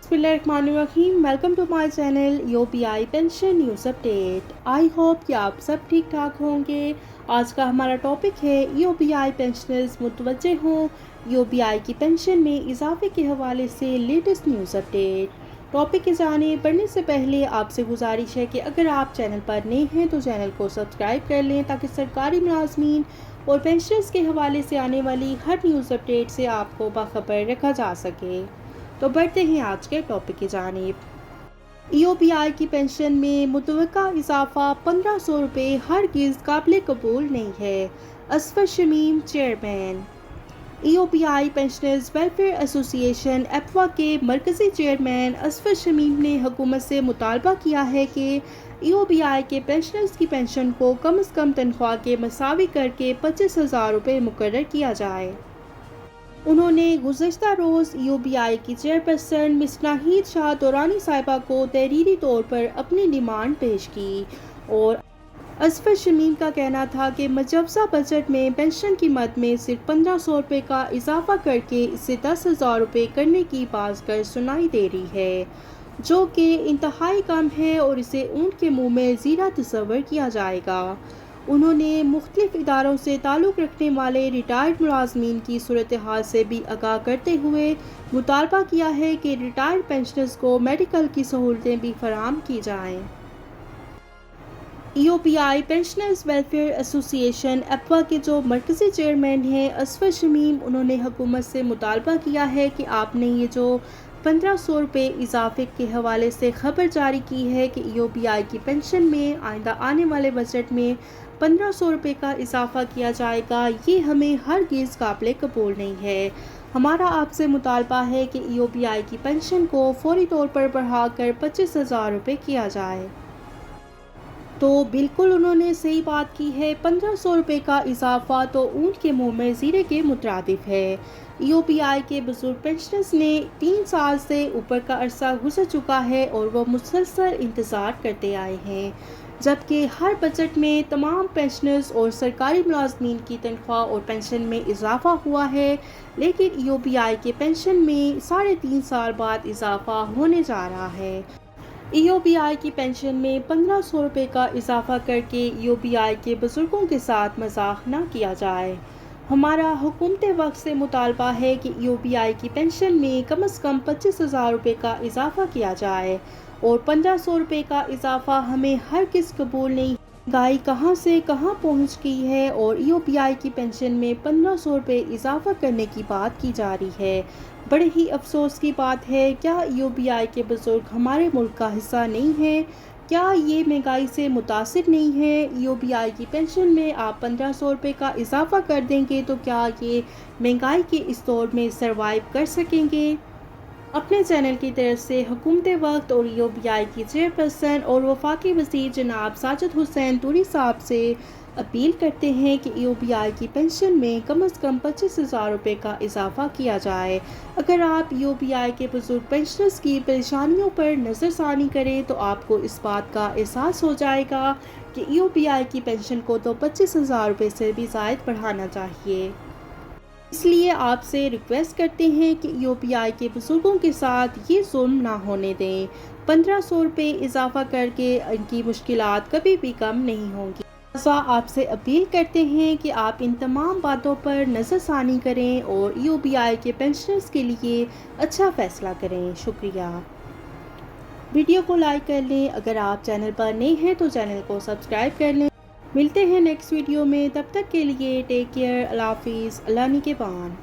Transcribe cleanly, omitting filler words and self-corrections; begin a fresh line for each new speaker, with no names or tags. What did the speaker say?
बिस्मिल्लाहिर्रहमानिर्रहीम। Welcome to my channel UPI pension news update. I hope कि आप सब ठीक ठाक होंगे। आज का हमारा टॉपिक है यूपीआई पेंशनर्स मुतवज्जे हों, यूपीआई की पेंशन में इजाफे के हवाले से लेटेस्ट न्यूज़ अपडेट। टॉपिक की जानिब बढ़ने से पहले आपसे गुजारिश है कि अगर आप चैनल पर नए हैं तो चैनल को सब्सक्राइब कर लें ताकि सरकारी मुलाजमीन और पेंशनर्स के हवाले से आने वाली हर न्यूज़ अपडेट से आपको बाखबर रखा जा सके। तो बढ़ते हैं आज के टॉपिक की जानिब। ईओपीआई की पेंशन में मुतवक्का इजाफा 1500 रुपये हरगिज़ काबिल कबूल नहीं है। Asfar Shamim, chairman. EOPI pensioners welfare association एपवा के मरकज़ी चेयरमैन असफर शमीम ने हुकूमत से मुतालबा किया है कि ईओपीआई के पेंशनर्स की पेंशन को कम से कम तनख्वाह के मसावी करके 25,000 रुपये मुकर्रर किया जाए। उन्होंने गुज़श्ता रोज़ यूपीआई की चेयरपर्सन मिस नाहीद शाह दुरानी साहिबा को तहरीरी तौर पर अपनी डिमांड पेश की और असफर शमीम का कहना था कि मुजवज़ा बजट में पेंशन की मद में सिर्फ 1500 रुपये का इजाफा करके इसे 10,000 रुपये करने की बात कर सुनाई दे रही है, जो कि इंतहाई कम है और इसे ऊँट के मुँह में ज़ीरा तस्वर किया जाएगा। उन्होंने मुख्तलिफ इदारों से ताल्लुक़ रखने वाले रिटायर्ड मुलाजमीन की सूरत हाल से भी आगाह करते हुए मुतालबा किया है कि रिटायर्ड पेंशनर्स को मेडिकल की सहूलतें भी फराहम की जाएँ। ईओपीआई पेंशनर्स वेलफेयर एसोसिएशन एपवा के जो मरकज़ी चेयरमैन हैं असफर शमीम, उन्होंने हुकूमत से मुतालबा किया है कि आपने ये जो 1500 रुपये इजाफे के हवाले से खबर जारी की है कि ईओपीआई की पेंशन में आइंदा आने वाले बजट में 1500 रुपये का इजाफा किया जाएगा, ये हमें हरगिज़ काबिल कबूल नहीं है। हमारा आपसे मुतालबा है कि ईओपीआई की पेंशन को फौरी तौर पर बढ़ाकर 25,000 रुपये किया जाए। तो बिल्कुल उन्होंने सही बात की है। 1500 रुपये का इजाफा तो ऊँट के मुंह में ज़ीरे के मुतरादिफ है। ईओपीआई के बुजुर्ग पेंशनर्स ने 3 साल से ऊपर का अरसा गुजर चुका है और वो मुसलसल इंतज़ार करते आए हैं, जबकि हर बजट में तमाम पेंशनर्स और सरकारी मुलाजमीन की तनख्वाह और पेंशन में इजाफा हुआ है, लेकिन ईओपीआई के पेंशन में 3.5 साल बाद इजाफा होने जा रहा है। ईओपीआई की पेंशन में 1500 रुपये का इजाफा करके ईओपीआई के बुजुर्गों के साथ मजाक न किया जाए। हमारा हुकूमत वक्त से मुतालबा है कि ईओपीआई की पेंशन में कम से कम 25,000 रुपये का इजाफा किया जाए और 1500 रुपये का इजाफा हमें हर किस कबूल नहीं। महंगाई कहाँ से कहाँ पहुँच गई है और ईओपीआई की पेंशन में 1500 रुपये इजाफा करने की बात की जा रही है। बड़े ही अफसोस की बात है। क्या ईओपीआई के बुजुर्ग हमारे मुल्क का हिस्सा नहीं है? क्या ये महंगाई से मुतासिर नहीं है? ईओपीआई की पेंशन में आप 1500 रुपये का इजाफा कर देंगे तो क्या ये महंगाई के इस दौर में सरवाइव कर सकेंगे? अपने चैनल की तरफ से हुकूमत वक्त और ईओपीआई की चेयरपर्सन और वफाकी वज़ीर जनाब साजिद हुसैन तूरी साहब से अपील करते हैं कि ईओपीआई की पेंशन में कम से कम 25,000 रुपये का इजाफा किया जाए। अगर आप ईओपीआई के बुजुर्ग पेंशनर्स की परेशानियों पर नज़रसानी करें तो आपको इस बात का एहसास हो जाएगा कि ईओपीआई की पेंशन को तो 25,000 रुपये से भी ज़ायद बढ़ाना चाहिए। इसलिए आपसे रिक्वेस्ट करते हैं कि ईओपीआई के बुजुर्गों के साथ ये जुल्म ना होने दें। 1500 रुपये इजाफा करके इनकी मुश्किलात कभी भी कम नहीं होंगी। आपसे अपील करते हैं कि आप इन तमाम बातों पर नज़रसानी करें और ईओपीआई के पेंशनर्स के लिए अच्छा फ़ैसला करें। शुक्रिया। वीडियो को लाइक कर लें। अगर आप चैनल पर नए हैं तो चैनल को सब्सक्राइब कर लें। मिलते हैं नेक्स्ट वीडियो में, तब तक के लिए टेक केयर। अल्लाह हाफिज़। अल्लाह निगहबान।